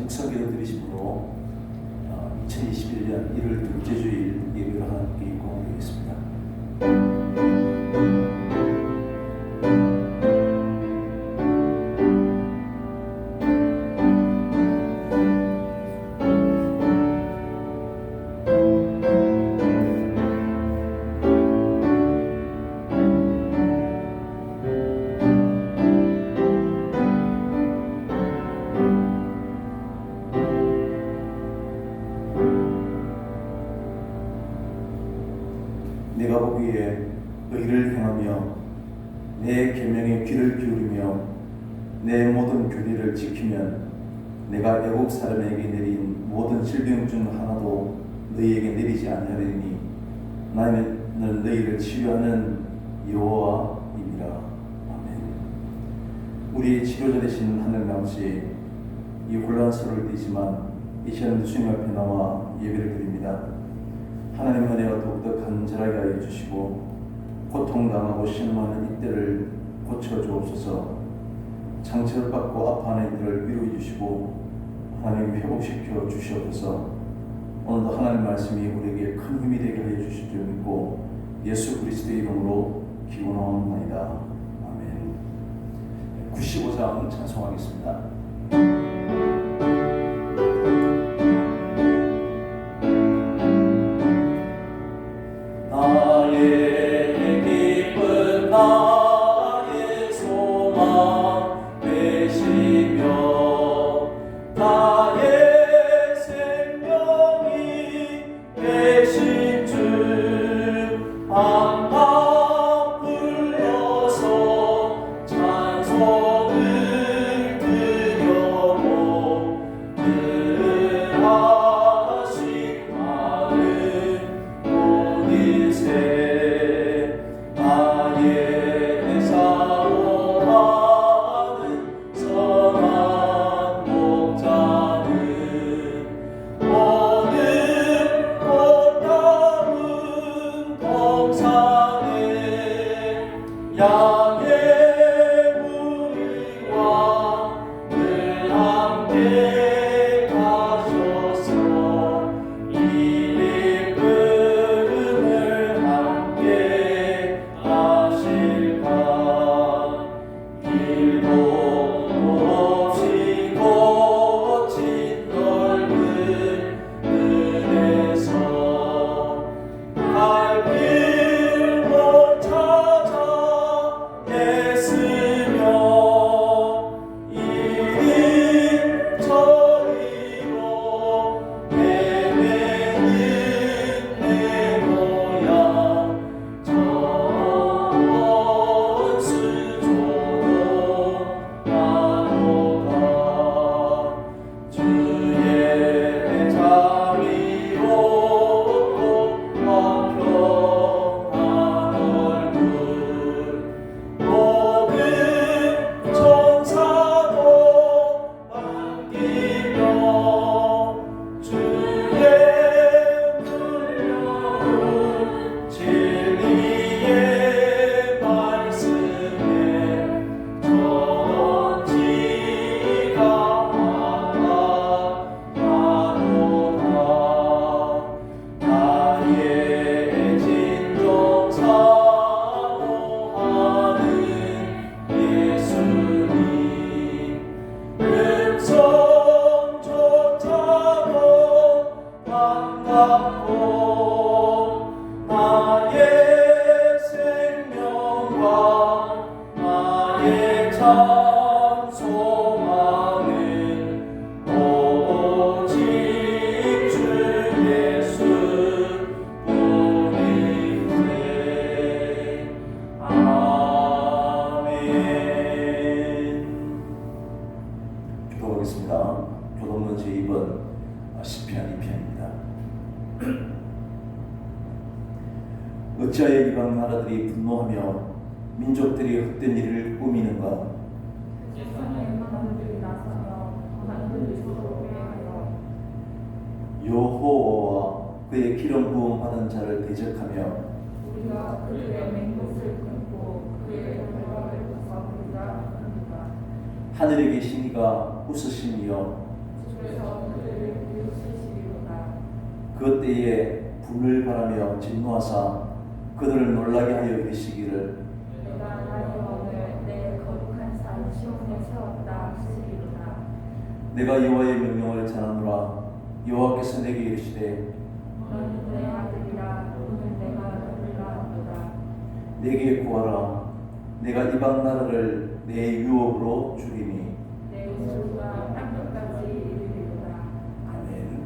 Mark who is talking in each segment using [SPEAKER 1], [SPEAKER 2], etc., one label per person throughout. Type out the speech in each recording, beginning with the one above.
[SPEAKER 1] 묵상기도 드리심으로 2021년 1월 둘째 주일 예배를 하나님께 입고하겠습니다. 내가 보기에 의를 행하며 내 계명에 귀를 기울이며 내 모든 규례를 지키면 내가 애국 사람에게 내린 모든 질병 중 하나도 너희에게 내리지 아니하리니 나는 너희를 치료하는 여호와이니라. 아멘. 우리의 치료자 되신 하나님 아버지, 이 혼란스러울 때지만 이 시간 주님 앞에 나와 예배를 드립니다. 하나님의 은혜가 더욱더 간절하게 하여 주시고 고통당하고 신음하는 이때를 고쳐주옵소서. 상처를 받고 아파하는 이들을 위로해 주시고 하나님 회복시켜 주시옵소서. 오늘도 하나님 말씀이 우리에게 큰 힘이 되게 하여 주실 줄 믿고 예수 그리스도의 이름으로 기원하옵나이다. 아멘. 95장 찬송하겠습니다. 교독문 제2번 시편 2편입니다. 어찌하여 이방 나라들이 분노하며 민족들이 헛된 일을 꾸미는가? 여호와와 그의 기름 부음 받은 자를 대적하며
[SPEAKER 2] 우리가 그의 맹독을 끊고 그의 결과를 부숴버리자 합니다.
[SPEAKER 1] 하늘에 계신 이가 웃으시며
[SPEAKER 2] 주께서
[SPEAKER 1] 그 때에 불을 바라며 진노하사 그들을 놀라게 하여 이르시기를
[SPEAKER 2] 내가 나의 왕을 내 거룩한 산 시온에 세웠다 하시리로다.
[SPEAKER 1] 내가 여호와의 명령을 전하노라. 여호와께서 내게 이르시되
[SPEAKER 2] 너는 내 아들이라. 오늘 내가 너를 낳았도다.
[SPEAKER 1] 내게 구하라. 내가 이방 나라를 내 유업으로 주리니.
[SPEAKER 2] 내 소유가 땅끝까지 이르리로다.
[SPEAKER 1] 아멘.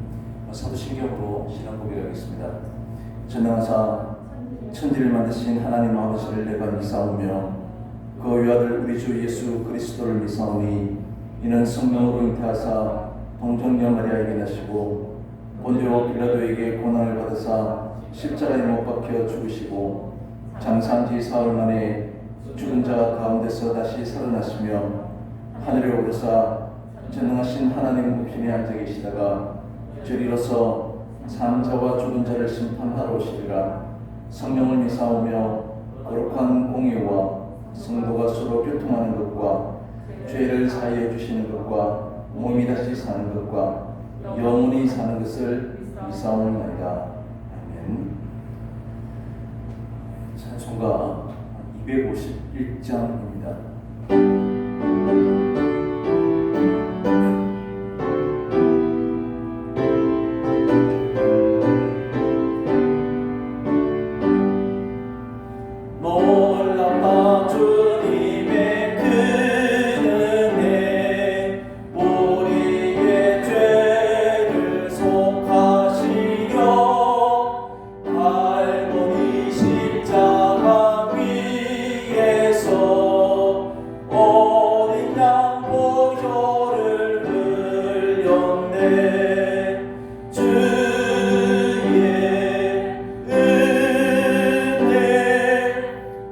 [SPEAKER 1] 사도신경으로 신앙 고백하겠습니다. 전능하사 천지를 만드신 하나님 아버지를 내가 믿사오며 그 외아들 우리 주 예수 그리스도를 믿사오니 이는 성령으로 잉태하사 동정녀 마리아에게 나시고 본디오 빌라도에게 고난을 받으사 십자가에 못 박혀 죽으시고 장사한 지 사흘 만에 죽은 자 가운데서 다시 살아나시며 하늘에 오르사 전능하신 하나님 우편에 앉아 계시다가 저리로서 산자와 죽은 자를 심판하러 오시리라. 성령을 믿사오며 거룩한 공의와 성도가 서로 교통하는 것과 죄를 사하여 주시는 것과 몸이 다시 사는 것과 영원히 사는 것을 믿사옵나이다. 아멘. 찬송가 251장입니다. 놀랍다 주님의 큰 은혜 우리의 죄를 속하시려 갈보리 십자가 위에서 어린 양 보혈을 흘렸네. 주의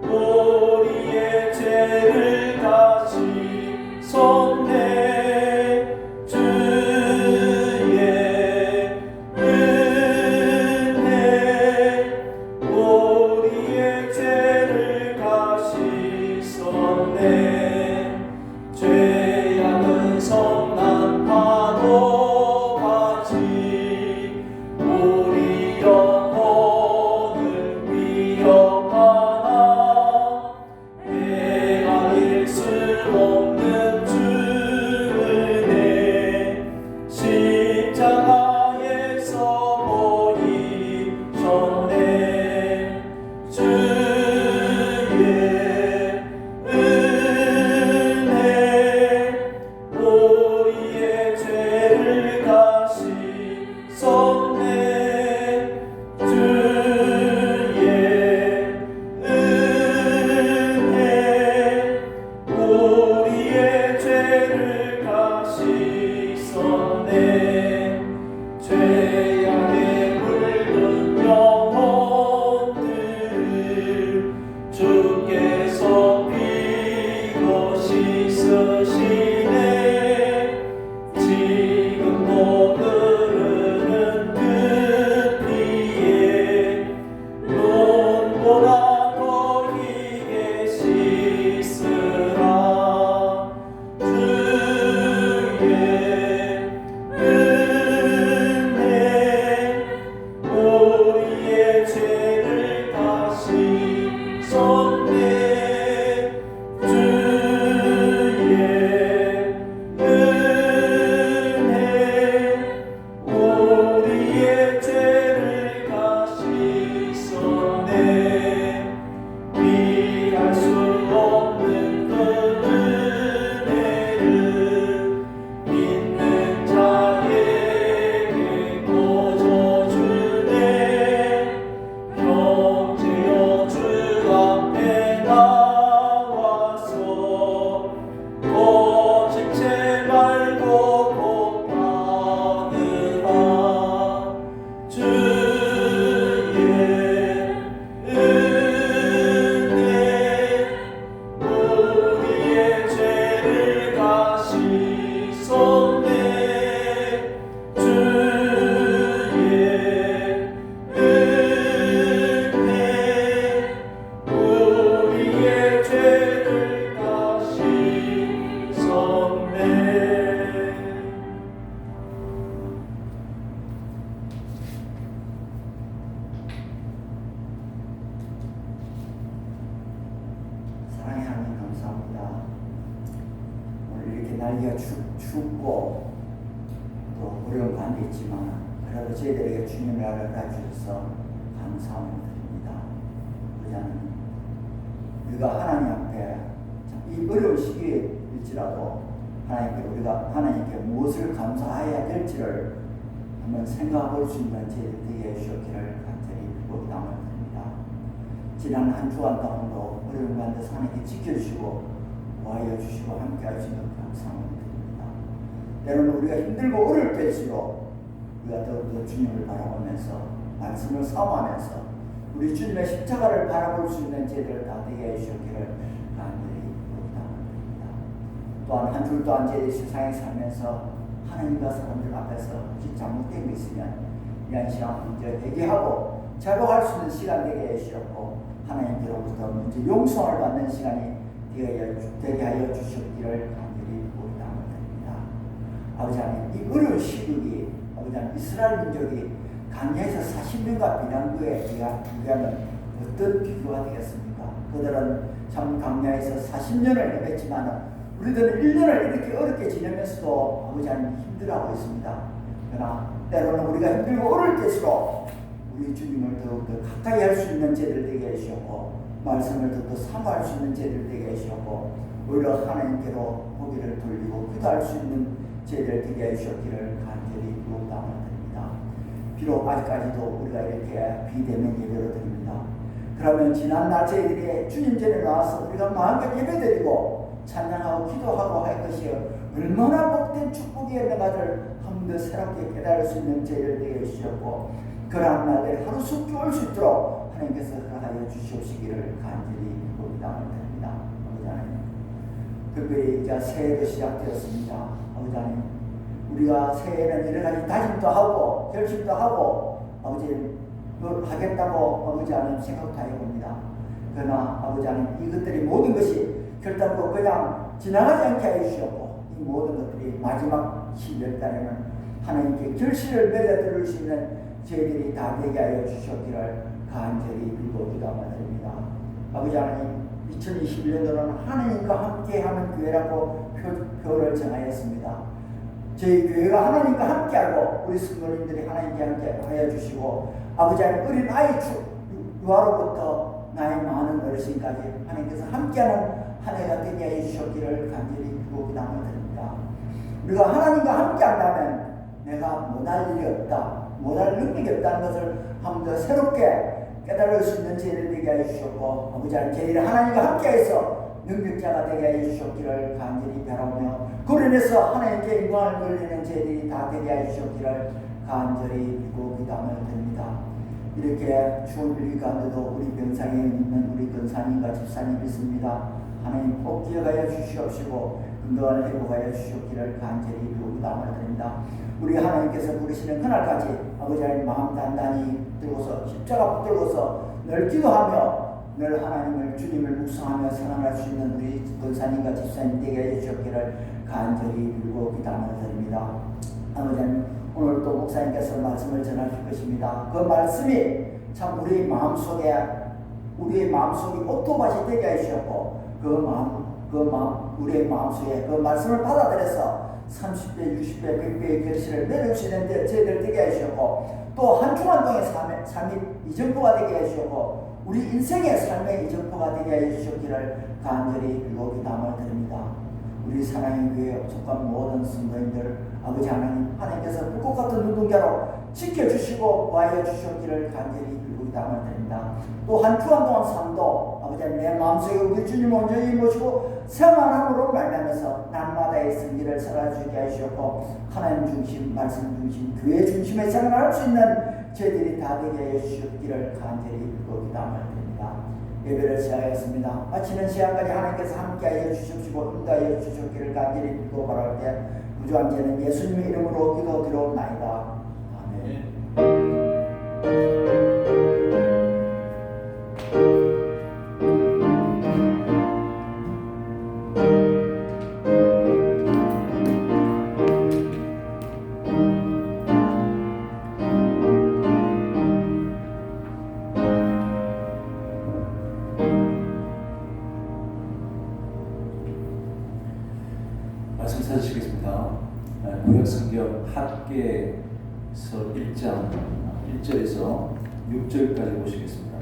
[SPEAKER 1] 우리의 죄를 다시 섰네. 주의 은혜 우리의 죄를 다시 섰네. 죄악은 성난 파도
[SPEAKER 3] 날씨가 춥고 또 어려운 관도 있지만 그래도 저희들에게 주님을 알아주셔서 감사함을 드립니다. 그러자는 우리가 하나님 앞에 이 어려운 시기일지라도 하나님께 무엇을 감사해야 될지를 한번 생각해 볼 수 있는 저희들 되게 해주셨기를 간절히 기도함을 드립니다. 지난 한 주간 동안도 어려운 가운데서 하나님께 지켜주시고 보호하여 주시고 함께할 수 있는 감사함을 드립니다. 때로는 우리가 힘들고 어려울 때일수록 우리가 더욱더 주님을 바라보면서 말씀을 사모하면서 우리 주님의 십자가를 바라볼 수 있는 저희들을 다 되게 해주셨기를 간절히 기도함을 드립니다. 또한 한 주 또한 저희 세상에 살면서 하나님과 사람들 앞에서 혹시 잘못된 게 있으면 이한 시간 먼저 회개하고 자복할 수 있는 시간 되게 해주셨고 하나님께로부터 먼저 용서를 받는 시간이 되게 하여 주셨기를 간절히 기도함을 드립니다. 아버지 하나님, 이 어려운 시국이 아버지 하나님, 이스라엘 민족이 광야에서 40년간 비난구에 비하면 어떤 비교가 되겠습니까? 그들은 참 광야에서 40년을 헤맸지만 우리들은 1년을 이렇게 어렵게 지내면서도 아버지 하나님 힘들어하고 있습니다. 그러나 때로는 우리가 힘들고 어려울 때일수록 우리 주님을 더욱더 가까이 할 수 있는 제들 되게 해주셨고 말씀을 더욱더 사모할 수 있는 제들 되게 해주셨고 오히려 하나님께로 고개를 돌리고 기도할 수 있는 제들 되게 해주셨기를 간절히 기도함을 드립니다. 비록 아직까지도 우리가 이렇게 비대면 예배로 드립니다. 그러면 지난날 저희들이 주님 전에 나와서 우리가 마음껏 예배드리고 찬양하고 기도하고 할 것이 얼마나 복된 축복이었는가를 한 번 더 새롭게 깨달을 수 있는 저희를 되게 해주셨고 그러한 날들이 하루 숲이 올 수 있도록 하나님께서 허락하여 주시옵시기를 간절히 기도함을 드립니다. 아버지 하나님, 특별히 이제 새해도 시작되었습니다. 아버지 하나님, 우리가 새해에는 여러 가지 다짐도 하고 결심도 하고 아버지 하겠다고 아버지 하나님 생각도 해봅니다. 그러나 아버지 하나님, 이것들이 모든 것이 결단코 그냥 지나가지 않게 해주셨고 이 모든 것들이 마지막 11월 달에는 하나님께 결실을 맺어드릴 수 있는 저희들이 다 되게 하여 주셨기를 간절히 기도함을 드립니다. 아버지 하나님, 2021년도는 하나님과 함께하는 교회라고 표를 정하였습니다. 저희 교회가 하나님과 함께하고 우리 성도님들이 하나님께 함께하여 주시고 아버지 하나님, 어린 아이 유아로부터 나의 많은 어르신까지 하나님께서 함께하는 한 해가 되게 해주셨기를 간절히 기도함을 드립니다. 우리가 하나님과 함께한다면 내가 못할 일이 없다, 못할 능력이 없다는 것을 한 번 더 새롭게 깨달을 수 있는 저희를 되게 해주셨고 아버지 하나님, 저희를 하나님과 함께해서 능력자가 되게 해주셨기를 간절히 바라며 그로 인해서 하나님께 영광을 돌리는 저희들이 다 되게 해주셨기를 간절히 기도함을 드립니다. 이렇게 추운 일기 가운데도 우리 병상에 있는 우리 권사님과 집사님 있습니다. 하나님 꼭 기억하여 주시옵시고 건강을 회복하여 주시옵기를 간절히 기도함을 드립니다. 우리 하나님께서 부르시는 그날까지 아버지 하나님 마음 단단히 들고서 십자가 붙들고서 늘 기도하며 늘 하나님을 주님을 묵상하며 사랑할 수 있는 우리 권사님과 집사님 되게 해주셨기를 간절히 빌고 기도함을 드립니다. 아버지 하나님, 오늘 또 목사님께서 말씀을 전하실 것입니다. 그 말씀이 참 우리의 마음속이 오토밭이 되게 해주셨고 우리의 마음속에 그 말씀을 받아들여서 30배, 60배, 100배의 결실을 내릴 수 있는 저희들 되게 해주셨고 또 한 주간 동안 삶이 이정표가 되게 해주셨고 우리 인생의 삶의 이정표가 되게 해주셨기를 간절히 빌고 기도함을 드립니다. 우리 사랑의 교회에 속한 모든 성도님들 아버지 하나님께서 불꽃 같은 눈동자로 지켜주시고 보호하여 주셨기를 간절히 빌고 기도함을 드립니다. 또 한 주간 동안 삶도 아버지 하나님, 내 마음속에 우리 주님을 온전히 모시고 생활함으로 말하면서 날마다의 승리를 살아주게 하시었고 하나님 중심, 말씀 중심, 교회 중심의 생활을 할 수 있는 저희들이 다 되게 해주셨기를 간절히 빌고 기도함을 드립니다. 예배를 시작하였습니다. 마치는 시간까지 하나님께서 함께하여 주십시고 인도하여 주셨기를 간절히 빌고 바랄 때 무조한 죄는 예수님의 이름으로 기도드려옵나이다. 아멘.
[SPEAKER 1] 신약성경 학개서 1장 1절에서 6절까지 보시겠습니다.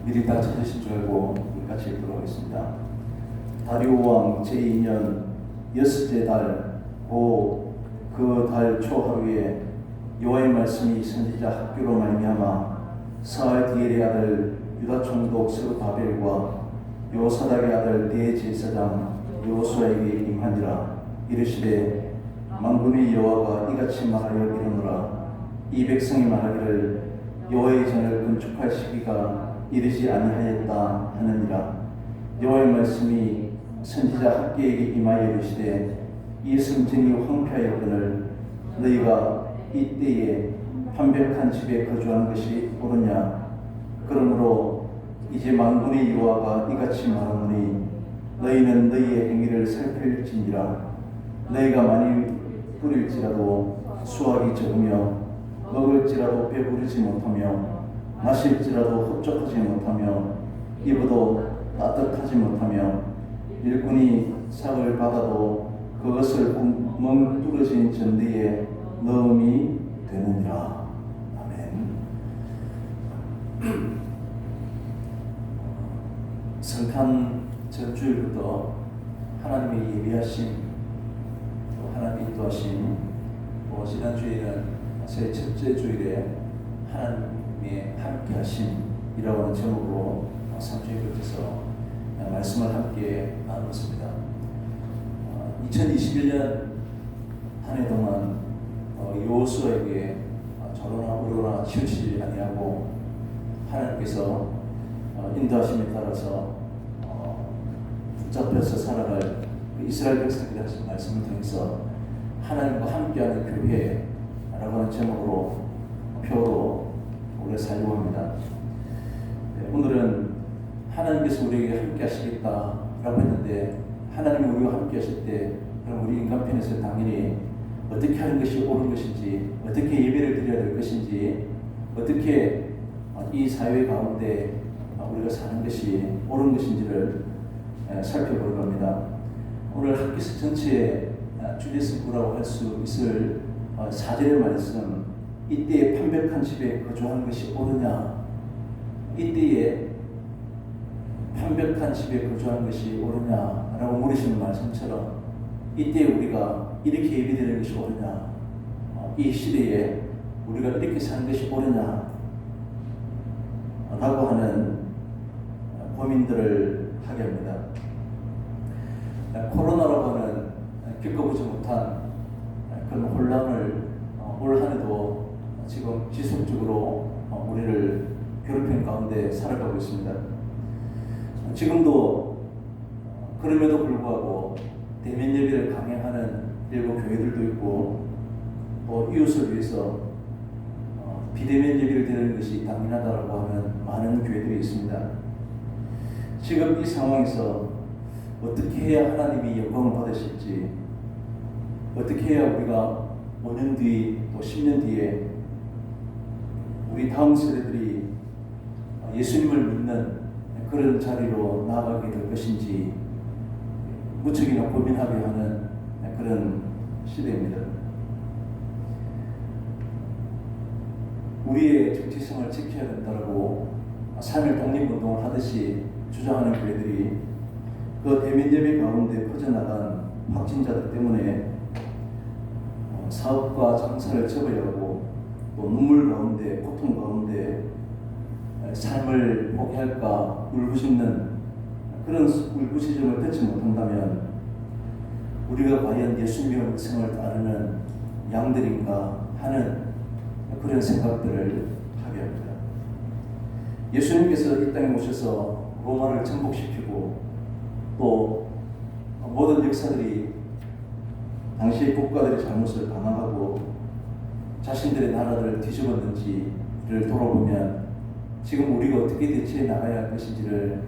[SPEAKER 1] 미리 다 찾으신 줄 알고 같이 읽도록 하겠습니다. 다리오 왕 제2년 여섯째 달 그 달 초하루에 여호와의 말씀이 선지자 학교로 말미암아 사알디엘의 아들 유다 총독 스룹바벨과 요사닥의 아들 대제사장 여호수아에게 임하니라. 이르시되 만군의 여호와가 이같이 말하여 이르노라. 이 백성이 말하기를 여호와의 전을 건축할 시기가 이르지 아니하였다 하느니라. 여호와의 말씀이 선지자 학개에게 임하여 이르시되 이 성전이 황폐하였거늘 너희가 이때에 판벽한 집에 거주한 것이 옳으냐. 그러므로 이제 만군의 여호와가 이같이 말하노니 너희는 너희의 행위를 살필지니라. 너희가 많이 뿌릴지라도 수확이 적으며 먹을지라도 배부르지 못하며 마실지라도 흡족하지 못하며 입어도 따뜻하지 못하며 일꾼이 삭을 받아도 그것을 멍 뚫어진 전대에 넣음이 되느니라. 아멘. 성탄 전주일부터 하나님의 예비하심, 또 하나님의 인도하심, 지난주에는 제 첫째 주일에 하나님의 함께하심이라고 하는 제목으로 3주에 걸쳐서 말씀을 함께 나눴습니다. 2021년 한 해 동안 여호수아에게 저러나 우러나 치우치지 아니하고 하나님께서 인도하심에 따라서 붙잡혀서 살아갈 그 이스라엘 백성들이 하신 말씀을 통해서 하나님과 함께하는 교회라고 하는 제목으로 표로 우리가 살려고 합니다. 오늘은 하나님께서 우리에게 함께 하시겠다라고 했는데 하나님이 우리와 함께 하실 때 그럼 우리 인간편에서 당연히 어떻게 하는 것이 옳은 것인지, 어떻게 예배를 드려야 될 것인지, 어떻게 이 사회 가운데 우리가 사는 것이 옳은 것인지를 살펴볼 겁니다. 오늘 학기스 전체에 주제승구라고 할 수 있을 4절의 말씀, 이때에 판벽한 집에 거주하는 것이 옳으냐, 이때에 판벽한 집에 거주하는 것이 옳으냐라고 물으시는 말씀처럼 이때 우리가 이렇게 예배드리는 것이 옳으냐, 이 시대에 우리가 이렇게 사는 것이 옳으냐 라고 하는 고민들을 하게 합니다. 코로나라고 하는 겪어보지 못한 그런 혼란을 올 한 해도 지금 지속적으로 우리를 괴롭히는 가운데 살아가고 있습니다. 지금도 그럼에도 불구하고 대면 예배를 강행하는 일부 교회들도 있고 또 이웃을 위해서 비대면 예배를 드리는 것이 당연하다고 하는 많은 교회들이 있습니다. 지금 이 상황에서 어떻게 해야 하나님이 영광을 받으실지, 어떻게 해야 우리가 5년 뒤 또 10년 뒤에 우리 다음 세대들이 예수님을 믿는 그런 자리로 나아가게 될 것인지 무척이나 고민하게 하는 그런 시대입니다. 우리의 정체성을 지켜야 된다고 3.1 독립운동을 하듯이 주장하는 교회들이 그 대면 예배 가운데 퍼져나간 확진자들 때문에 사업과 장사를 접어야 하고 또 눈물 가운데 고통 가운데 삶을 포기할까 울부짖는 그런 울부짖음을 듣지 못한다면 우리가 과연 예수님의 음성을 따르는 양들인가 하는 그런 생각들을 하게 합니다. 예수님께서 이 땅에 오셔서 로마를 정복시키고 또 모든 역사들이 당시의 국가들의 잘못을 방황하고 자신들의 나라를 뒤집었는지를 돌아보면 지금 우리가 어떻게 대처해 나가야 할 것인지를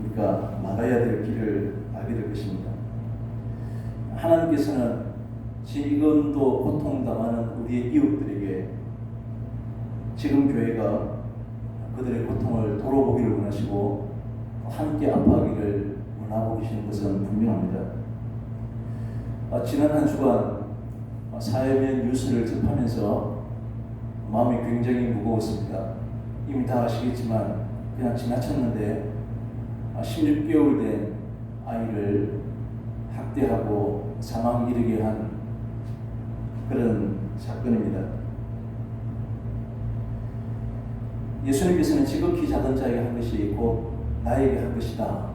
[SPEAKER 1] 우리가 나가야 될 길을 알게 될 것입니다. 하나님께서는 지금도 고통당하는 우리의 이웃들에게 지금 교회가 그들의 고통을 돌아보기를 원하시고 함께 아파하기를 원하고 계시는 것은 분명합니다. 지난 한 주간 사회면 뉴스를 접하면서 마음이 굉장히 무거웠습니다. 이미 다 아시겠지만 그냥 지나쳤는데 16개월 된 아이를 학대하고 사망 이르게 한 그런 사건입니다. 예수님께서는 지극히 작은 자에게 한 것이 곧 나에게 한 것이다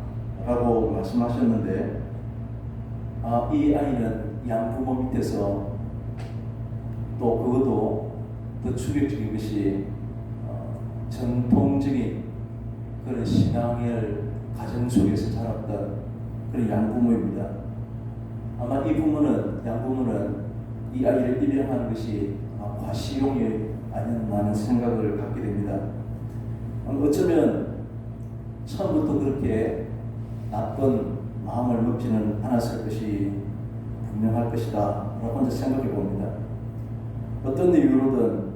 [SPEAKER 1] 라고 말씀하셨는데 이 아이는 양부모 밑에서 또 그것도 더 충격적인 것이 전통적인 그런 신앙의 가정 속에서 자랐던 그런 양부모입니다. 아마 이 양부모는 이 아이를 입양하는 것이 과시용이 아니었나 하는 생각을 갖게 됩니다. 어쩌면 처음부터 그렇게 나쁜 마음을 먹지는 않았을 것이 분명할 것이다 라고 혼자 생각해 봅니다. 어떤 이유로든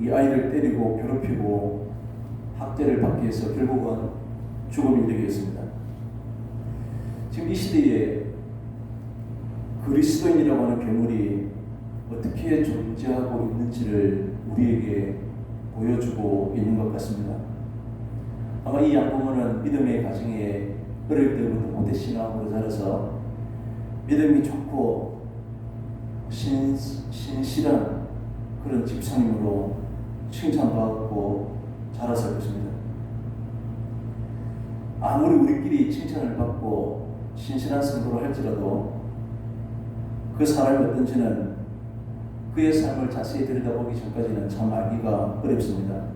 [SPEAKER 1] 이 아이를 때리고 괴롭히고 학대를 받기 위해서 결국은 죽음이 되겠습니다. 지금 이 시대에 그리스도인이라고 하는 괴물이 어떻게 존재하고 있는지를 우리에게 보여주고 있는 것 같습니다. 아마 이 양부모는 믿음의 가정에 어릴 때부터 모태신앙으로 자라서 믿음이 좋고 신실한 그런 집사님으로 칭찬받고 자랐을 것입니다. 아무리 우리끼리 칭찬을 받고 신실한 성도로 할지라도 그 사람이 어떤지는 그의 삶을 자세히 들여다보기 전까지는 참 알기가 어렵습니다.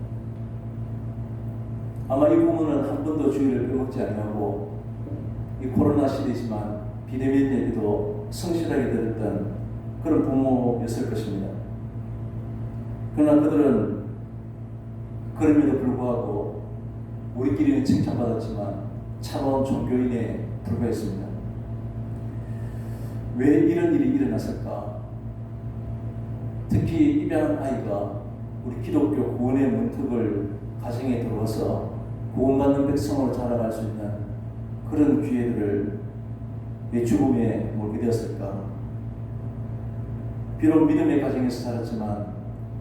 [SPEAKER 1] 아마 이 부모는 한 번도 주의를 빼먹지 아니하고 이 코로나 시대지만 비대면 예배도 성실하게 들었던 그런 부모였을 것입니다. 그러나 그들은 그럼에도 불구하고 우리끼리는 칭찬받았지만 차가운 종교인에 불과했습니다. 왜 이런 일이 일어났을까? 특히 입양한 아이가 우리 기독교 구원의 문턱을 가정에 들어와서 구원받는 백성으로 자라갈 수 있는 그런 기회들을 내 죽음에 몰게 되었을까? 비록 믿음의 가정에서 자랐지만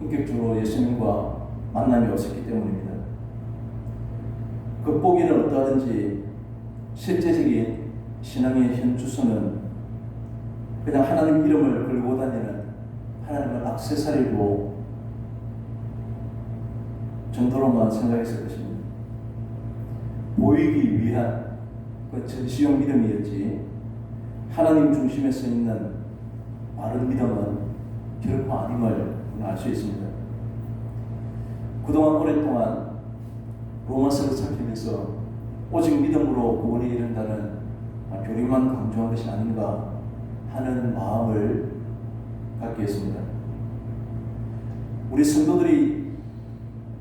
[SPEAKER 1] 인격적으로 예수님과 만남이 없었기 때문입니다. 극복에는 어떠하든지 실제적인 신앙의 현주소는 그냥 하나님 이름을 걸고 다니는 하나님을 액세서리로 정도로만 생각했을 것입니다. 보이기 위한 그 전시용 믿음이었지 하나님 중심에 서 있는 바른 믿음은 결코 아님을 알 수 있습니다. 그동안 오랫동안 로마서를 살피면서 오직 믿음으로 구원에 이른다는 교리만 강조한 것이 아닌가 하는 마음을 갖게 했습니다. 우리 성도들이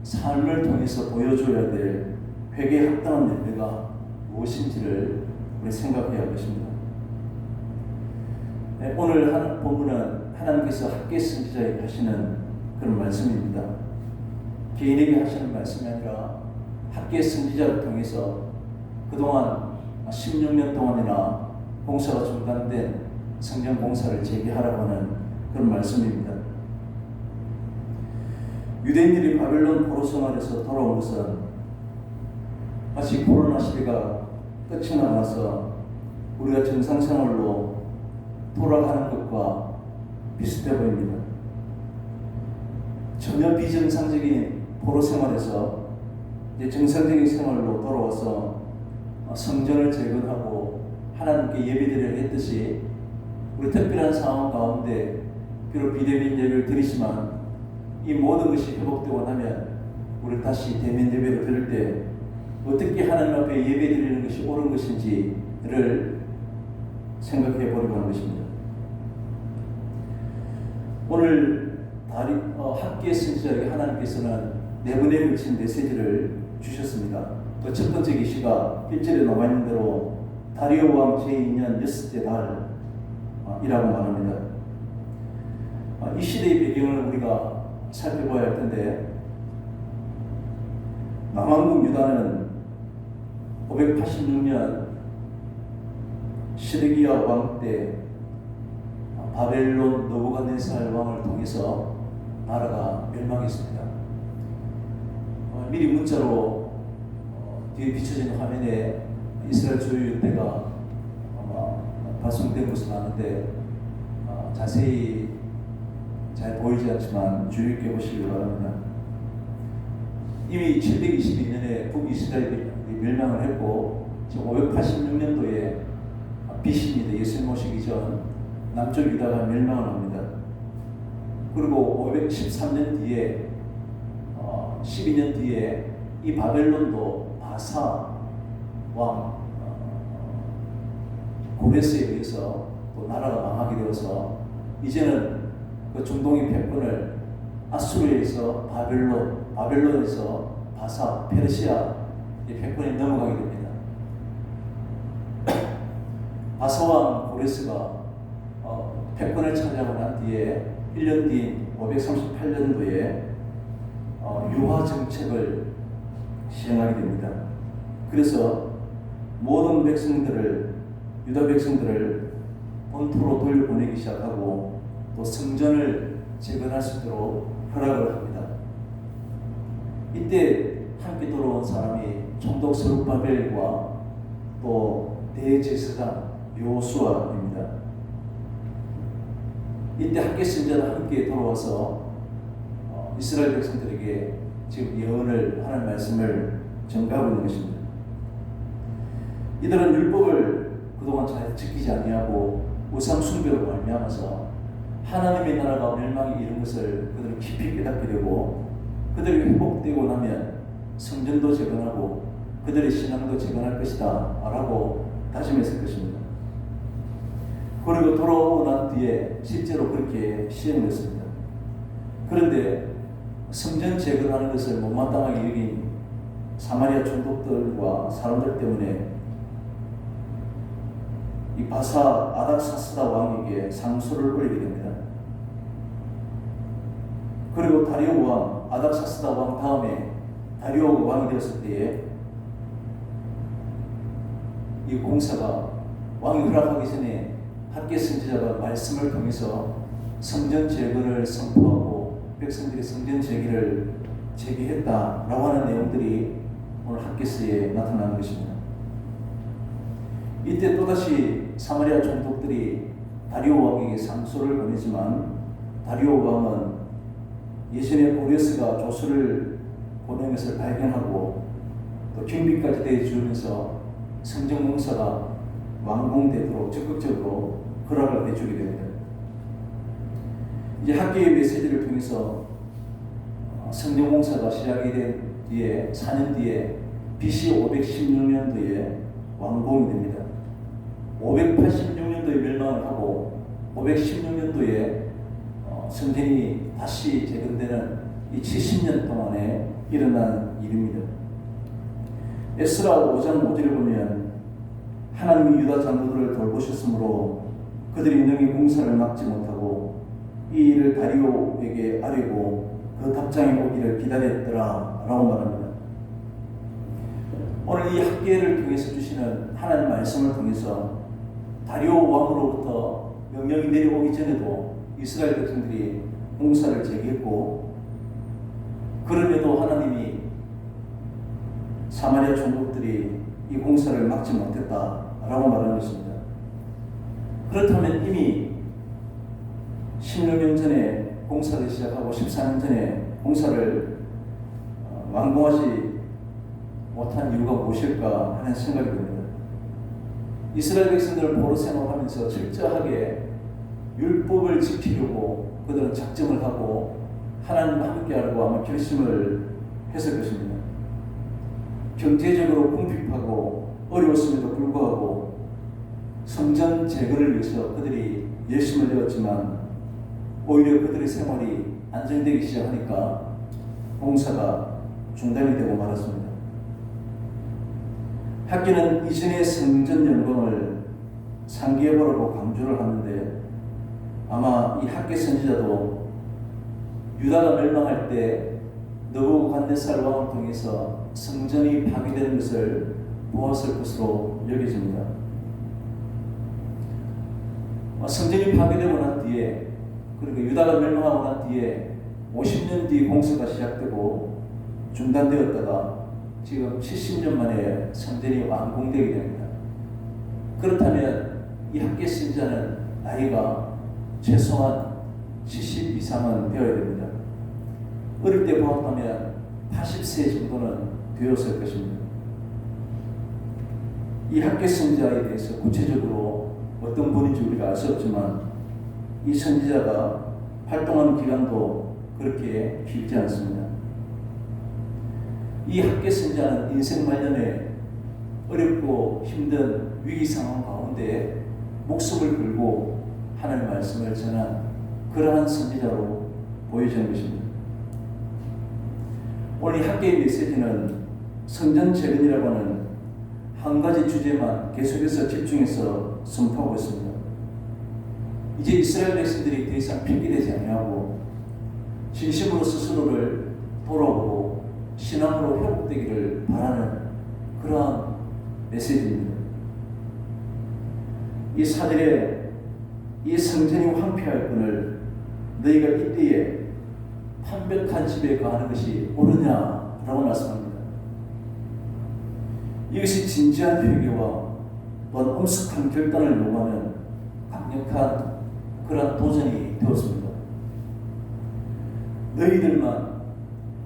[SPEAKER 1] 삶을 통해서 보여줘야 될 회개에 합당한 열매가 무엇인지를 우리 생각해야 할 것입니다. 오늘 본문은 하나님께서 학계 선지자에게 하시는 그런 말씀입니다. 개인에게 하시는 말씀이 아니라 학계 선지자를 통해서 그동안 16년 동안이나 공사가 중단된 성전 공사를 재개하라고 하는 그런 말씀입니다. 유대인들이 바벨론 포로 생활에서 돌아온 것은 마치 코로나 시대가 끝이 나서 우리가 정상생활로 돌아가는 것과 비슷해 보입니다. 전혀 비정상적인 포로 생활에서 이제 정상적인 생활로 돌아와서 성전을 재건하고 하나님께 예배드려야 했듯이 우리 특별한 상황 가운데 비록 비대면 예배를 드리지만 이 모든 것이 회복되고 나면 우리 다시 대면 예배를 드릴 때 어떻게 하나님 앞에 예배 드리는 것이 옳은 것인지를 생각해 보려고 하는 것입니다. 오늘 학계 선지자에게 하나님께서는 네 번에 걸친 메시지를 주셨습니다. 그 첫 번째 계시가 1절에 나와 있는 대로 다리오 왕 제2년 6째 달이라고 말합니다. 이 시대의 배경을 우리가 살펴봐야 할 텐데 남왕국 유다는 586년 시드기야 왕 때 바벨론 느부갓네살 왕을 통해서 나라가 멸망했습니다. 미리 문자로 뒤에 비춰진 화면에 이스라엘 조유 때가 아마 발송된 것으로 아는데 자세히 잘 보이지 않지만 주의 있게 보시기 바랍니다. 이미 722년에 북이스라엘이 멸망을 했고 지금 586년도에 BC입니다. 예수님 오시기 전 남쪽 유다가 멸망을 합니다. 그리고 513년 뒤에 12년 뒤에 이 바벨론도 바사 왕 고레스에 의해서 또 나라가 망하게 되어서 이제는 그 중동의 패권을 아수르에서 바벨론에서 바사, 페르시아 이 패권이 넘어가게 됩니다. 바사왕 고레스가 패권을 차지하고 난 뒤에 1년 뒤인 538년도에 유화 정책을 시행하게 됩니다. 그래서 모든 백성들을 유다 백성들을 본토로 돌려보내기 시작하고 또 성전을 재건할 수 있도록 허락을 합니다. 이때 함께 돌아온 사람이 총독 스룹바벨과 또 대제사장 요수아입니다. 이때 학계 선지자는 함께 돌아와서 이스라엘 백성들에게 지금 예언을 하는 말씀을 전가하고 있는 것입니다. 이들은 율법을 그동안 잘 지키지 아니하고 우상 숭배로 말미암아서 하나님의 나라가 멸망에 이른 것을 그들은 깊이 깨닫게 되고 그들이 회복되고 나면 성전도 재건하고 그들의 신앙도 재건할 것이다 라고 다짐했을 것입니다. 그리고 돌아오고 난 뒤에 실제로 그렇게 시행을 했습니다. 그런데 성전 재건하는 것을 못마땅하게 여긴 사마리아 총독들과 사람들 때문에 이 바사 아닥사스다 왕에게 상소를 올리게 됩니다. 그리고 다리오 왕, 아닥사스다 왕 다음에 다리오가 왕이 되었을 때에 이 공사가 왕이 허락하기 전에 학계 선지자가 말씀을 통해서 성전 재건을 선포하고 백성들이 성전 재개를 재개했다라고 하는 내용들이 오늘 학계서에 나타나는 것입니다. 이때 또다시 사마리아 총독들이 다리오 왕에게 상소를 보내지만 다리오 왕은 예전에 고레스가 조서를 보낸 것을 발견하고 또 경비까지 대주면서 성전 공사가 완공되도록 적극적으로 허락을 해주게 됩니다. 이제 학계의 메시지를 통해서 성전 공사가 시작이 된 뒤에 4년 뒤에 BC 516년도에 완공이 됩니다. 586년도에 멸망을 하고 516년도에 성전이 다시 재건되는 이 70년 동안에 일어난 일입니다. 에스라 5장 5절을 보면 하나님이 유다 장로들을 돌보셨으므로 그들이 능히 공사를 막지 못하고 이 일을 다리오에게 아뢰고 그 답장이 오기를 기다렸더라 라고 말합니다. 오늘 이 학계를 통해서 주시는 하나님 말씀을 통해서 다리오 왕으로부터 명령이 내려오기 전에도 이스라엘 백성들이 공사를 재개했고 그럼에도 하나님이 사마리아 총독들이 이 공사를 막지 못했다라고 말하는 것입니다. 그렇다면 이미 16년 전에 공사를 시작하고 14년 전에 공사를 완공하지 못한 이유가 무엇일까 하는 생각이 듭니다. 이스라엘 백성들을 포로 생활하면서 철저하게 율법을 지키려고 그들은 작정을 하고 하나님과 함께하려고 아마 결심을 했을 것입니다. 경제적으로 궁핍하고 어려웠음에도 불구하고 성전 재건을 위해서 그들이 열심을 내었지만 오히려 그들의 생활이 안정되기 시작하니까 공사가 중단이 되고 말았습니다. 학계는 이전의 성전 영광을 상기해보라고 강조를 하는데 아마 이 학계 선지자도 유다가 멸망할 때 느부갓네살 왕을 통해서 성전이 파괴되는 것을 보았을 것으로 여겨집니다. 성전이 파괴되고 난 뒤에, 그러니까 유다가 멸망하고 난 뒤에 50년 뒤 공사가 시작되고 중단되었다가 지금 70년 만에 성전이 완공되게 됩니다. 그렇다면 이 학계 신자는 나이가 최소한 70 이상은 되어야 됩니다. 어릴 때 보았다면 80세 정도는 되었을 것입니다. 이 학계 선지자에 대해서 구체적으로 어떤 분인지 우리가 알 수 없지만 이 선지자가 활동하는 기간도 그렇게 길지 않습니다. 이 학계 선지자는 인생 말년에 어렵고 힘든 위기 상황 가운데 목숨을 걸고 하나님의 말씀을 전한 그러한 선지자로 보여지는 것입니다. 오늘 이 학계의 메시지는 성전 재건이라고 하는 한 가지 주제만 계속해서 집중해서 선포하고 있습니다. 이제 이스라엘 백성들이 더 이상 핑계대지 아니하고 진심으로 스스로를 돌아보고 신앙으로 회복되기를 바라는 그러한 메시지입니다. 이 사절에 이 성전이 황폐할 것을 너희가 이때에 판벽한 집에 거하는 것이 옳으냐라고 말씀합니다. 이것이 진지한 회개와 또한 엄숙한 결단을 요구하는 강력한 그런 도전이 되었습니다. 너희들만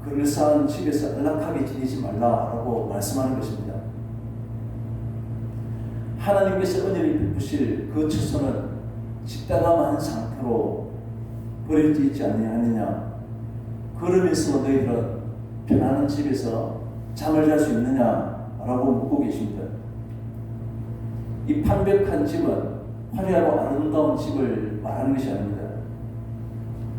[SPEAKER 1] 그럴싸한 집에서 안락하게 지내지 말라라고 말씀하는 것입니다. 하나님께서 은혜를 베푸실 그 처소는 집다감한 상태로 버려져 있지 않느냐. 그러면서 너희들은 편안한 집에서 잠을 잘 수 있느냐라고 묻고 계십니다. 이 판벽한 집은 화려하고 아름다운 집을 말하는 것이 아닙니다.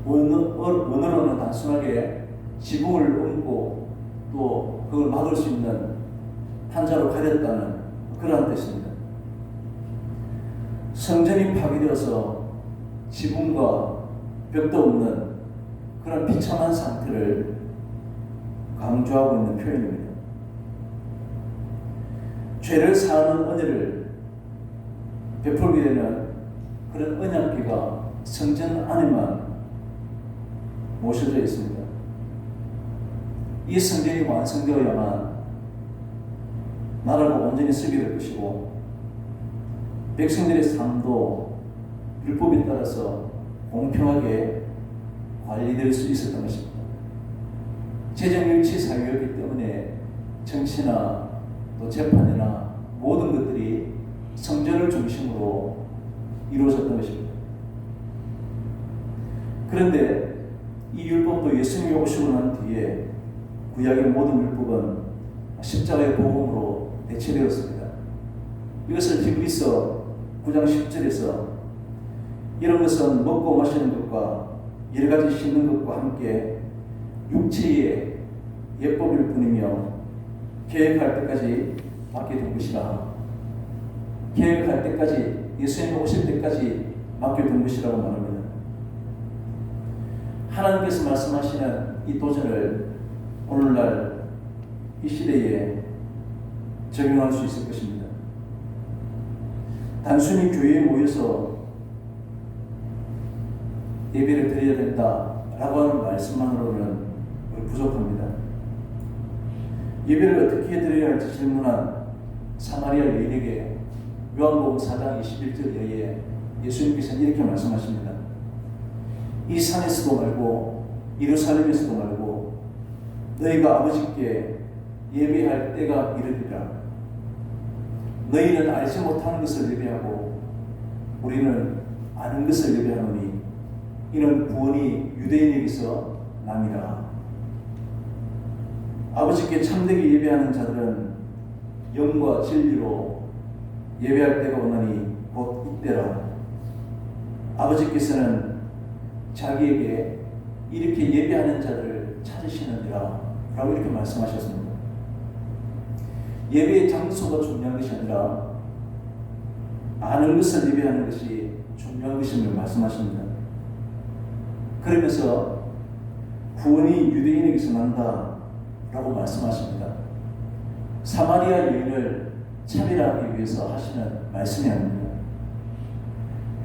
[SPEAKER 1] 원어로는 단순하게 지붕을 얹고 또 그걸 막을 수 있는 판자로 가렸다는 그러한 뜻입니다. 성전이 파괴되어서 지붕과 벽도 없는 그런 비참한 상태를 강조하고 있는 표현입니다. 죄를 사하는 은혜를 베풀게 되는 그런 언약궤가 성전 안에만 모셔져 있습니다. 이 성전이 완성되어야만 나라가 온전히 서게 될 것이고 백성들의 삶도 율법에 따라서 공평하게 관리될 수 있었던 것입니다. 재정일치 사회였기 때문에 정치나 또 재판이나 모든 것들이 성전을 중심으로 이루어졌던 것입니다. 그런데 이 율법도 예수님이 오시고 난 뒤에 구약의 모든 율법은 십자가의 복음으로 대체되었습니다. 이것을 히브리서 9장 10절에서 이런 것은 먹고 마시는 것과 여러 가지 씻는 것과 함께 육체의 예법일 뿐이며 계획할 때까지 맡겨둔 것이라. 계획할 때까지 예수님이 오실 때까지 맡겨둔 것이라고 말합니다. 하나님께서 말씀하시는 이 도전을 오늘날 이 시대에 적용할 수 있을 것입니다. 단순히 교회에 모여서 예배를 드려야 된다라고 하는 말씀만으로는 부족합니다. 예배를 어떻게 드려야 할지 질문한 사마리아 여인에게 요한복음 4장 21절에 예수님께서는 이렇게 말씀하십니다. 이 산에서도 말고 예루살렘에서도 말고 너희가 아버지께 예배할 때가 이르리라. 너희는 알지 못하는 것을 예배하고 우리는 아는 것을 예배하노니 이는 구원이 유대인에게서 남이라. 아버지께 참되게 예배하는 자들은 영과 진리로 예배할 때가 오나니 곧 이때라. 아버지께서는 자기에게 이렇게 예배하는 자들을 찾으시느니라 라고 이렇게 말씀하셨습니다. 예배의 장소가 중요한 것이 아니라 아는 것을 예배하는 것이 중요한 것임을 말씀하십니다. 그러면서 구원이 유대인에게서 난다 라고 말씀하십니다. 사마리아 여인을 차별하기 위해서 하시는 말씀이 아닙니다.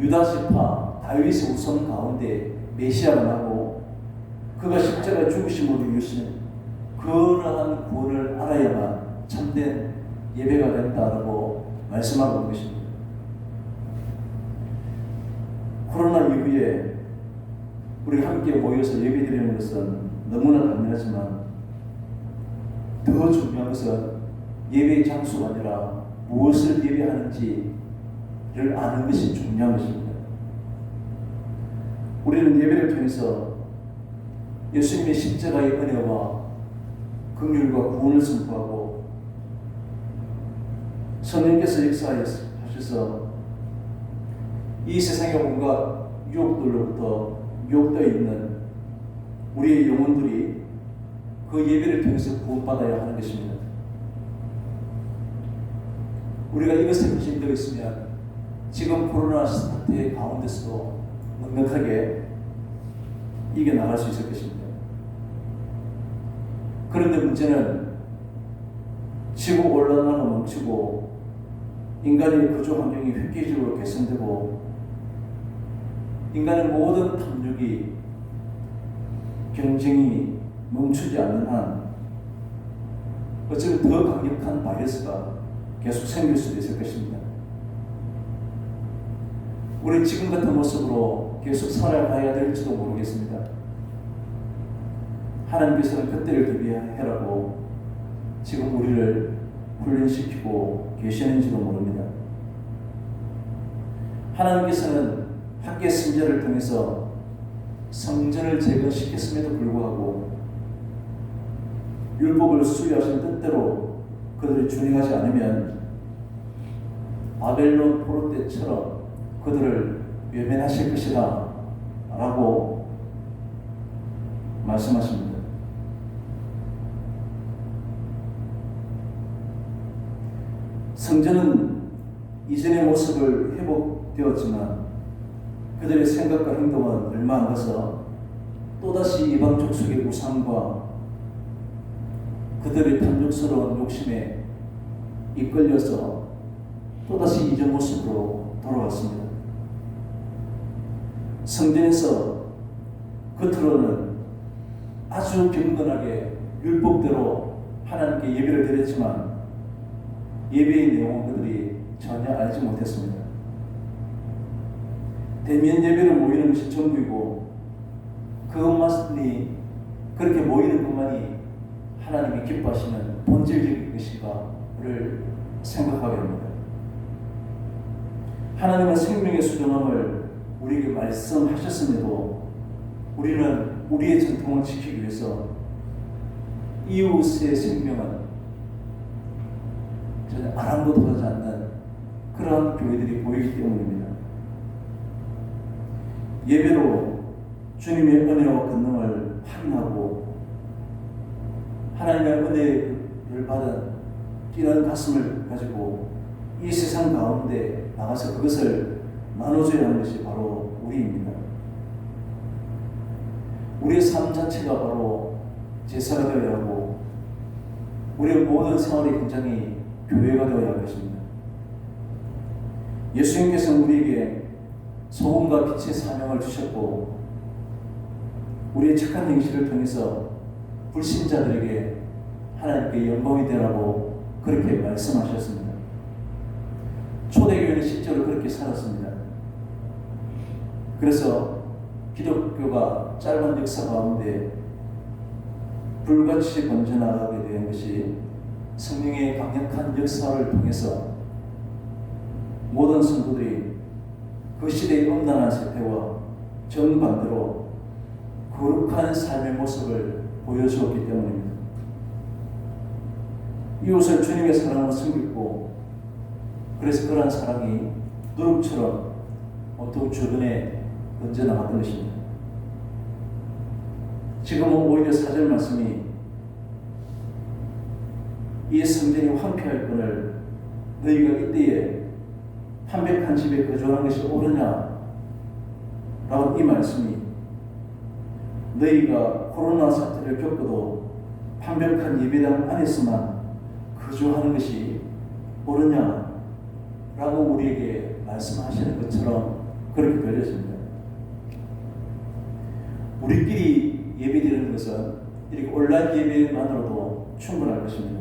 [SPEAKER 1] 유다 지파 다윗의 후손 가운데 메시아가 나고 그가 십자가에 죽으심으로 이루신 그러한 구원을 알아야만 참된 예배가 된다라고 말씀하고 있는 것입니다. 코로나 이후에 우리 함께 모여서 예배드리는 것은 너무나 당연하지만 더 중요한 것은 예배의 장소가 아니라 무엇을 예배하는지를 아는 것이 중요한 것입니다. 우리는 예배를 통해서 예수님의 십자가의 은혜와 긍휼과 구원을 선포하고 성령께서 역사하셔서 이 세상의 온갖 유혹들로부터 유혹되어 있는 우리의 영혼들이 그 예배를 통해서 구원받아야 하는 것입니다. 우리가 이것에 부심되어 있으면 지금 코로나 사태의 가운데서도 넉넉하게 이겨나갈 수 있을 것입니다. 그런데 문제는 지구 온난화가 멈추고 인간의 거주 환경이 획기적으로 개선되고 인간의 모든 탐욕이 경쟁이 멈추지 않는 한 어쩌면 더 강력한 바이러스가 계속 생길 수도 있을 것입니다. 우리 지금 같은 모습으로 계속 살아가야 될지도 모르겠습니다. 하나님께서는 그때를 대비해라고 지금 우리를 훈련시키고 계시는지도 모릅니다. 하나님께서는 학계 선지자를 통해서 성전을 재건시켰음에도 불구하고 율법을 수여하신 뜻대로 그들이 준행하지 않으면 바벨론 포로 때처럼 그들을 외면하실 것이다 라고 말씀하십니다. 성전은 이전의 모습을 회복되었지만 그들의 생각과 행동은 얼마 안 가서 또다시 이방 족속의 우상과 그들의 탐욕스러운 욕심에 이끌려서 또다시 이전 모습으로 돌아왔습니다. 성전에서 겉으로는 아주 경건하게 율법대로 하나님께 예배를 드렸지만 예배의 내용은 그들이 전혀 알지 못했습니다. 대면 예배를 모이는 것이 전부이고 그것만이 그렇게 모이는 것만이 하나님이 기뻐하시는 본질적인 것인가를 생각하게 합니다. 하나님은 생명의 수정함을 우리에게 말씀하셨음에도 우리는 우리의 전통을 지키기 위해서 이웃의 생명은 전혀 아랑곳하지 않는 그러한 교회들이 보이기 때문입니다. 예배로 주님의 은혜와 권능을 확인하고 하나님의 은혜를 받은 뛰는 가슴을 가지고 이 세상 가운데 나가서 그것을 나눠줘야 하는 것이 바로 우리입니다. 우리의 삶 자체가 바로 제사가 되어야 하고 우리의 모든 생활의 현장이 교회가 되어야 할 것입니다. 예수님께서는 우리에게 소금과 빛의 사명을 주셨고 우리의 착한 행실을 통해서 불신자들에게 하나님께 영광이 되라고 그렇게 말씀하셨습니다. 초대교회는 실제로 그렇게 살았습니다. 그래서 기독교가 짧은 역사 가운데 불같이 번져나가게 된 것이 성령의 강력한 역사를 통해서 모든 성도들이 그 시대의 음란한 세태와 정반대로 거룩한 삶의 모습을 보여주었기 때문입니다. 이웃을 주님의 사랑으로 섬기고 그래서 그러한 사랑이 누룩처럼 온통 주변에 번져나갔던 것입니다. 지금은 오히려 4절 말씀이 이 성전이 황폐할 것을 너희가 이때에 판백한 집에 거주하는 것이 옳으냐 라고 이 말씀이 너희가 코로나 사태를 겪어도 완벽한 예배당 안에서만 거주하는 것이 옳으냐? 라고 우리에게 말씀하시는 것처럼 그렇게 들려집니다. 우리끼리 예배드리는 것은 이렇게 온라인 예배만으로도 충분할 것입니다.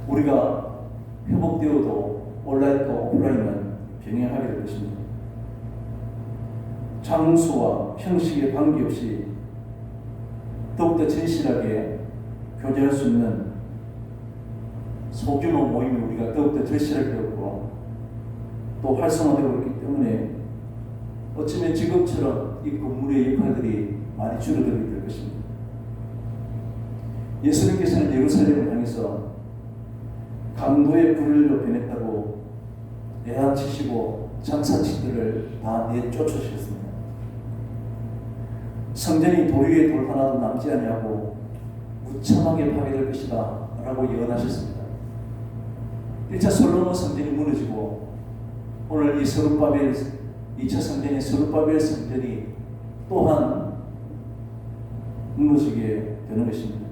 [SPEAKER 1] 우리가 회복되어도 온라인과 오프라인은 병행하게 될 것입니다. 장소와 형식에 관계없이 더욱더 진실하게 교제할 수 있는 소규모 모임을 우리가 더욱더 절실하게 되었고 또 활성화되고 있기 때문에 어쩌면 지금처럼 이 건물의 역할들이 많이 줄어들게 될 것입니다. 예수님께서는 예루살렘을 향해서 강도의 불을 높여냈다고 내한치시고 장사치들을 다 내쫓으셨습니다. 성전이 돌 위에 돌 하나도 남지 아니하고 무참하게 파괴될 것이다 라고 예언하셨습니다. 1차 솔로몬 성전이 무너지고 오늘 이 스룹바벨 2차 성전인 스룹바벨 성전이 또한 무너지게 되는 것입니다.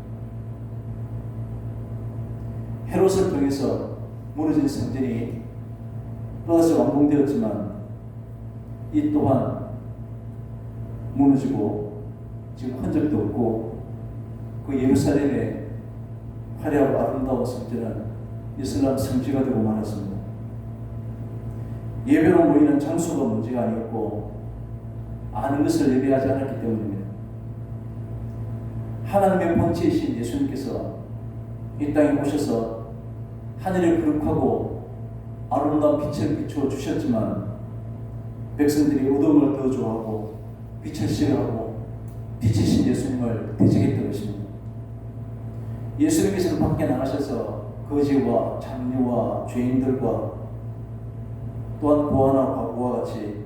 [SPEAKER 1] 헤롯을 통해서 무너진 성전이 또다시 완공되었지만 이 또한 무너지고 지금 흔적도 없고 그 예루살렘의 화려하고 아름다운 성전은 이슬람 성지가 되고 말았습니다. 예배로 모이는 장소가 문제가 아니었고 아는 것을 예배하지 않았기 때문입니다. 하나님의 본체이신 예수님께서 이 땅에 오셔서 하늘을 거룩하고 아름다운 빛을 비추어 주셨지만 백성들이 어둠을 더 좋아하고 빛을 싫어하고 빛이신 예수님을 대적했던 것입니다. 예수님께서는 밖에 나가셔서 거지와 장녀와 죄인들과 또한 고아나 과부와 같이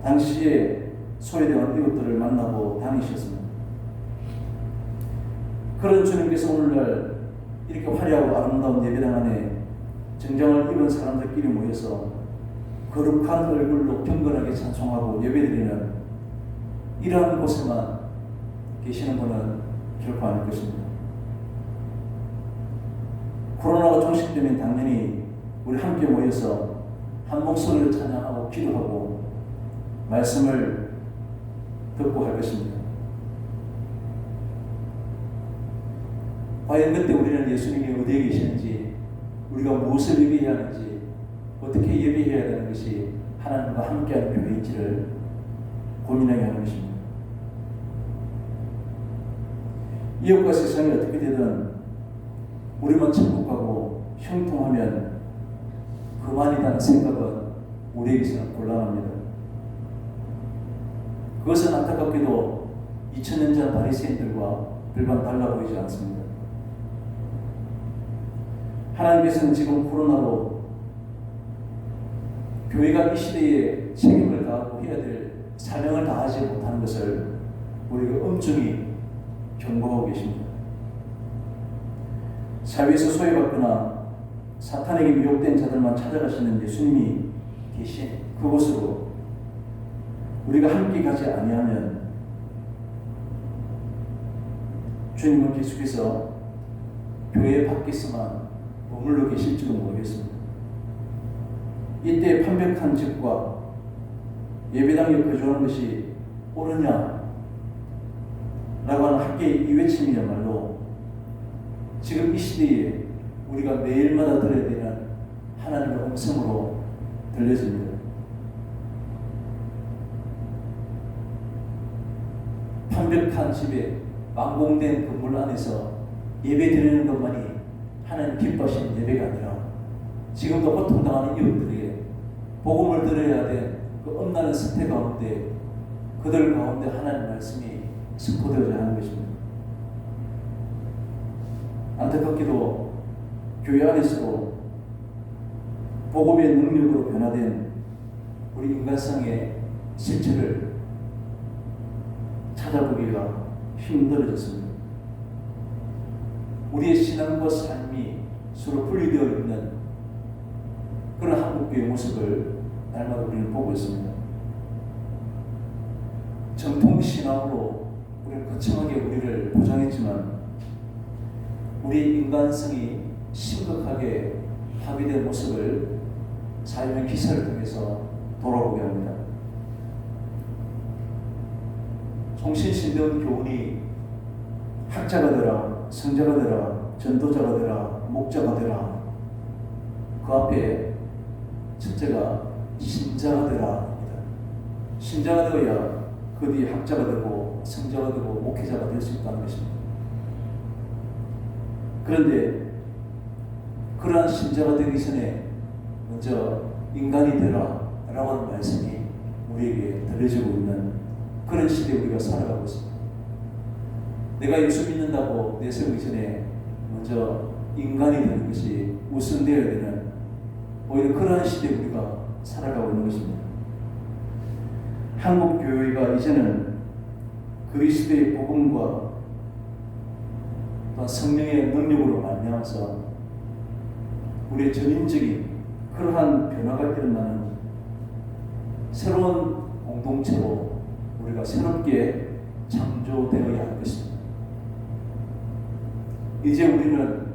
[SPEAKER 1] 당시에 소외되어 이웃들을 만나고 다니셨습니다. 그런 주님께서 오늘날 이렇게 화려하고 아름다운 예배당 안에 정장을 입은 사람들끼리 모여서 거룩한 얼굴로 경건하게 찬송하고 예배드리는 이러한 곳에만 계시는 분은 결코 아닐 것입니다. 코로나가 종식되면 당연히 우리 함께 모여서 한 목소리로 찬양하고 기도하고 말씀을 듣고 할 것입니다. 과연 그때 우리는 예수님이 어디에 계시는지, 우리가 무엇을 예배해야 하는지, 어떻게 예배해야 되는 것이 하나님과 함께하는 교회인지를 고민하게 하는 것입니다. 이웃과 세상이 어떻게 되든 우리만 천국 가고 형통하면 그만이라는 생각은 우리에게서는 곤란합니다. 그것은 안타깝게도 2000년 전 바리새인들과 별반 달라 보이지 않습니다. 하나님께서는 지금 코로나로 교회가 이 시대에 책임을 다하고 해야 될 사명을 다하지 못하는 것을 우리가 엄중히 경고하고 계십니다. 사회에서 소외받거나 사탄에게 미혹된 자들만 찾아가시는 예수님이 계신 그곳으로 우리가 함께 가지 아니하면 주님은 계속해서 교회 밖에서만 머물러 계실지도 모르겠습니다. 이때 판백한 집과 예배당에 거주하는 것이 옳으냐 라고 하는 학계의 이 외침이야말로 지금 이 시대에 우리가 매일마다 들어야 되는 하나님의 음성으로 들려집니다. 판벽한 집에 완공된 건물 안에서 예배 드리는 것만이 하나님 기뻐하시는 예배가 아니라 지금도 고통당하는 이웃들에게 복음을 들어야 될 그 엄나는 스태 가운데 그들 가운데 하나님 말씀이 선포되어야 하는 것입니다. 안타깝게도 교회 안에서도 복음의 능력으로 변화된 우리 인간성의 실체를 찾아보기가 힘들어졌습니다. 우리의 신앙과 삶이 서로 분리되어 있는 그런 한국교회 모습을 날마다 우리는 보고 있습니다. 정통 신앙으로 우리를 거창하게 우리를 보장했지만 우리 인간성이 심각하게 파괴된 모습을 삶의 기사를 통해서 돌아보게 합니다. 송신신대원 교훈이 학자가 되라, 성자가 되라, 전도자가 되라, 목자가 되라. 그 앞에 첫째가 신자가 되라. 신자가 되어야 그 뒤에 학자가 되고 성자가 되고 목회자가 될 수 있다는 것입니다. 그런데 그러한 신자가 되기 전에 먼저 인간이 되라 라고 하는 말씀이 우리에게 들려지고 있는 그런 시대에 우리가 살아가고 있습니다. 내가 예수 믿는다고 내세우기 전에 먼저 인간이 되는 것이 우선되어야 되는 오히려 그러한 시대에 우리가 살아가고 있는 것입니다. 한국 교회가 이제는 그리스도의 복음과 또 성령의 능력으로 말미암아서 우리의 전인적인 그러한 변화가 일어나는 새로운 공동체로 우리가 새롭게 창조되어야 할 것입니다. 이제 우리는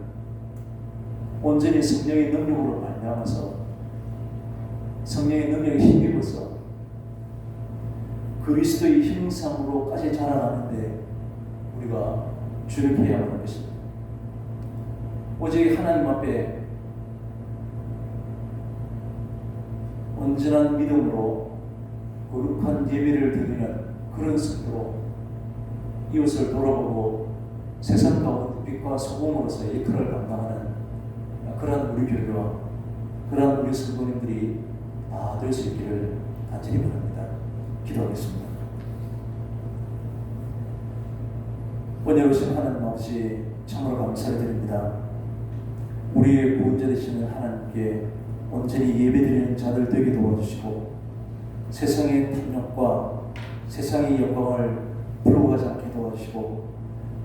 [SPEAKER 1] 온전히 성령의 능력으로 말미암아서 성령의 능력에 힘입어서 그리스도의 형상으로까지 자라나는데 우리가 주력해야 하는 것입니다. 오직 하나님 앞에 온전한 믿음으로 거룩한 예배를 드리는 그런 성도로 이웃을 돌아보고 세상 가운데 빛과 소금으로서의 역할을 감당하는 그러한 우리 교회와 그러한 우리 성도님들이 다 될 수 있기를 간절히 바랍니다. 기도하겠습니다. 은혜로우신 하나님 아버지 참으로 감사를 드립니다. 우리의 구원자 되시는 하나님께 온전히 예배드리는 자들 되게 도와주시고 세상의 탐욕과 세상의 영광을 불러가지 않게 도와주시고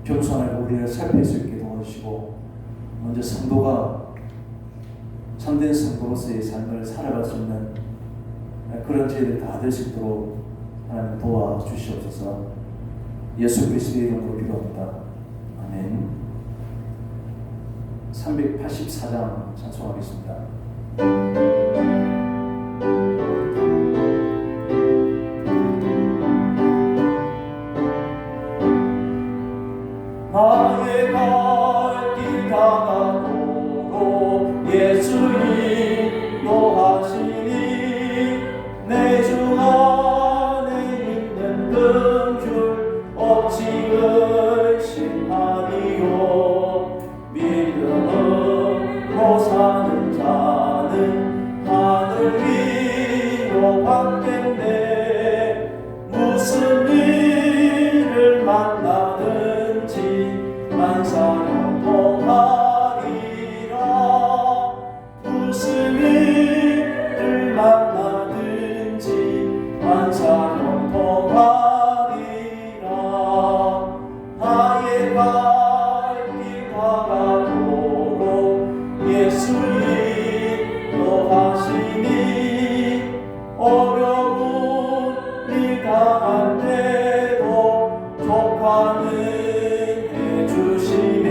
[SPEAKER 1] 겸손하게 우리를 살필 수 있게 도와주시고 먼저 성도가 참된 성도로서의 삶을 살아갈 수 있는 그런 저희들 다 될 수 있도록 하나님 도와주시옵소서. 예수 그리스도의 이름으로 기도합니다. 아멘. 384장 찬송하겠습니다. 나의 갈 길 다가도록 예수님 노하시니 내 주 안에 있는 긍휼 없이 의심하리요. 믿음으로 사는 자는 하늘 위로 받겠네. 무슨 일을 만나든지 만사형 통하리라. 무슨 일을 만나든지 만사형 통하리라. 나의 갈 길 다가도록 예수님 노하시니 어려운 일 당할 때도 족하는 해주시네.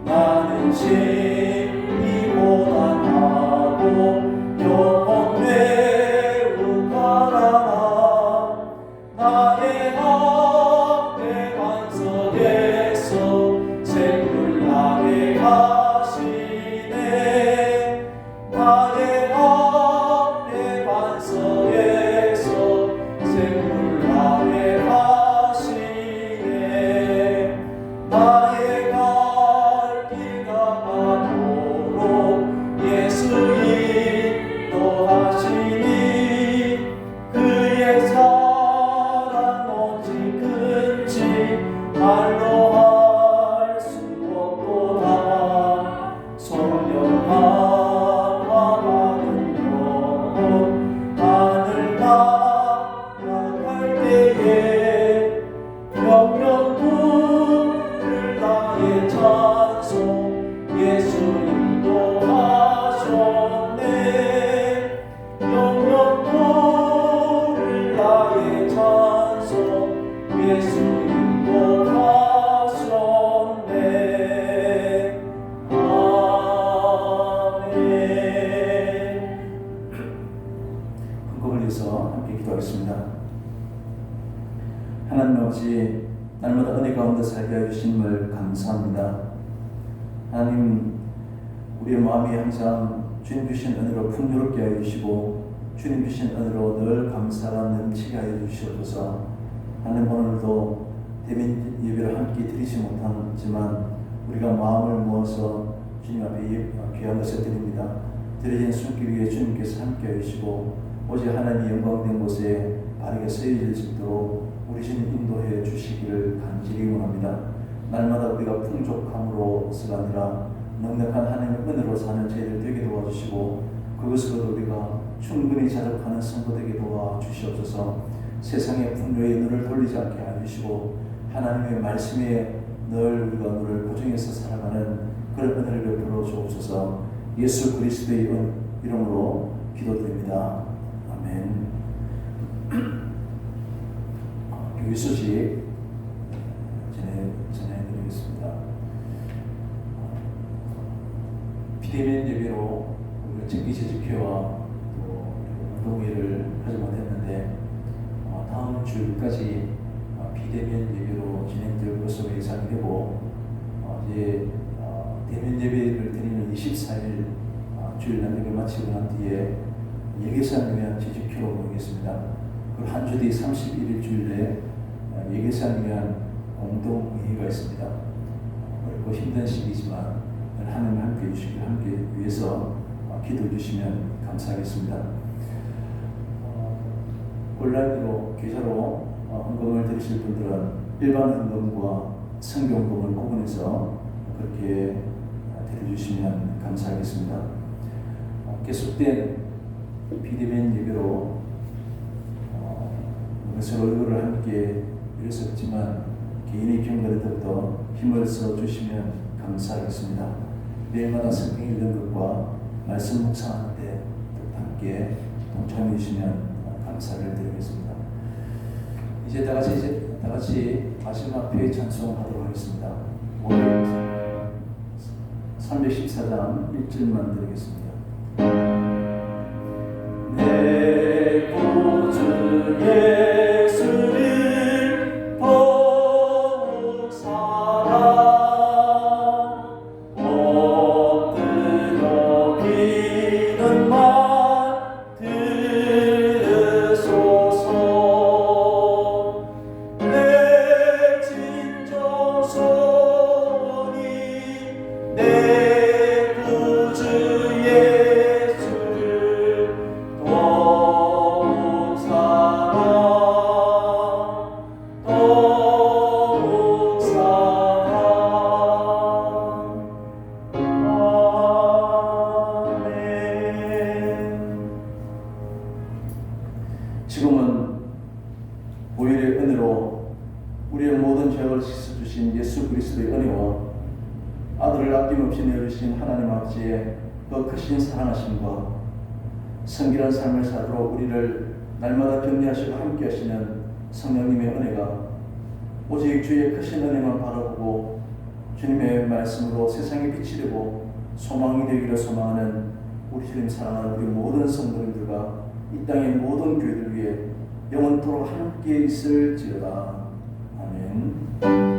[SPEAKER 1] 나는 심히 고난하고 영혼 매우 가라나. 나의 앞에 반석에서 샘물 나게 하시네. 나의 앞에 반석에서 샘물 나게 하시네. 나의 갈 길 가도록 예수님 노하시니 그의 사랑 오직 큰지 말로 할 수 없도다. 주심을 감사합니다. 하나님, 우리의 마음이 항상 주님 주신 은혜로 풍요롭게 하여 주시고 주님 주신 은혜로 늘 감사가 넘치게 하여 주시옵소서. 하나님, 오늘도 대면 예배를 함께 드리지 못하지만 우리가 마음을 모아서 주님 앞에 귀한 것을 드립니다. 드려진 손길 위에 주님께서 함께 해주시고 오직 하나님이 영광된 곳에 바르게 서있을 수 있도록 우리 주님 인도해 주시기를 간절히 원합니다. 날마다 우리가 풍족함으로서가 아니라 넉넉한 하나님의 은혜로 사는 저희들 되게 도와주시고 그것으로도 우리가 충분히 자족하는 성도 되게 도와주시옵소서. 세상의 풍요에 눈을 돌리지 않게 해주시고 하나님의 말씀에 늘 우리가 눈을 고정해서 살아가는 그런 은혜를 베풀어 주옵소서. 예수 그리스도의 이름으로 기도드립니다. 아멘. 교회 소식 전해드리겠습니다. 비대면 예배로 우리가 정기제축회와 또 운동회를 하지 못했는데 다음 주까지 비대면 예배로 진행될 것으로 예상이 되고 이제 대면 예배를 드리는 24일 주일 남력을 마치고 난 뒤에 예계산을 위한 제주교로 모이겠습니다. 그리고 한 주 뒤 31일 주일에 예계산을 위한 공동회의가 있습니다. 그리고 힘든 시기지만 하나님 함께 해주시기를 함께 위해서 기도해 주시면 감사하겠습니다. 온라인으로 계좌로 헌금을 드리실 분들은 일반 헌금과 성경 헌금을 구분해서 그렇게 드려주시면 감사하겠습니다. 계속된 비대면 예배로 서로 얼굴을 함께 이룰 수 없지만 개인의 경건에 더욱더 힘을 써주시면 감사하겠습니다. 매일마다 성경 읽는 것과 말씀 묵상하는데 함께 동참해 주시면 감사를 드리겠습니다. 이제 다 같이 마지막 회의 찬송하도록 하겠습니다. 오늘 314장 1절만 드리겠습니다. 내 구주 예수를 더욱 사랑 엎드려 비는 말 들으소서. 내 진정 소원이 내 구주 예수를 더욱 사랑 더욱 사랑. 아멘. 지금은 보혈의 은혜로 우리의 모든 죄를 씻어주신 예수 그리스도의 은혜와 아들을 아낌없이 내어주신 하나님 아버지의 그 크신 사랑하심과 성결한 삶을 살도록 우리를 날마다 격려하시고 함께 하시는 성령님의 은혜가 오직 주의 크신 은혜만 바라보고 주님의 말씀으로 세상의 빛이 되고 소망이 되기를 소망하는 우리 주님 사랑하는 우리 모든 성도님들과 이 땅의 모든 교회들 위해 영원토록 함께 있을지어다. 아멘.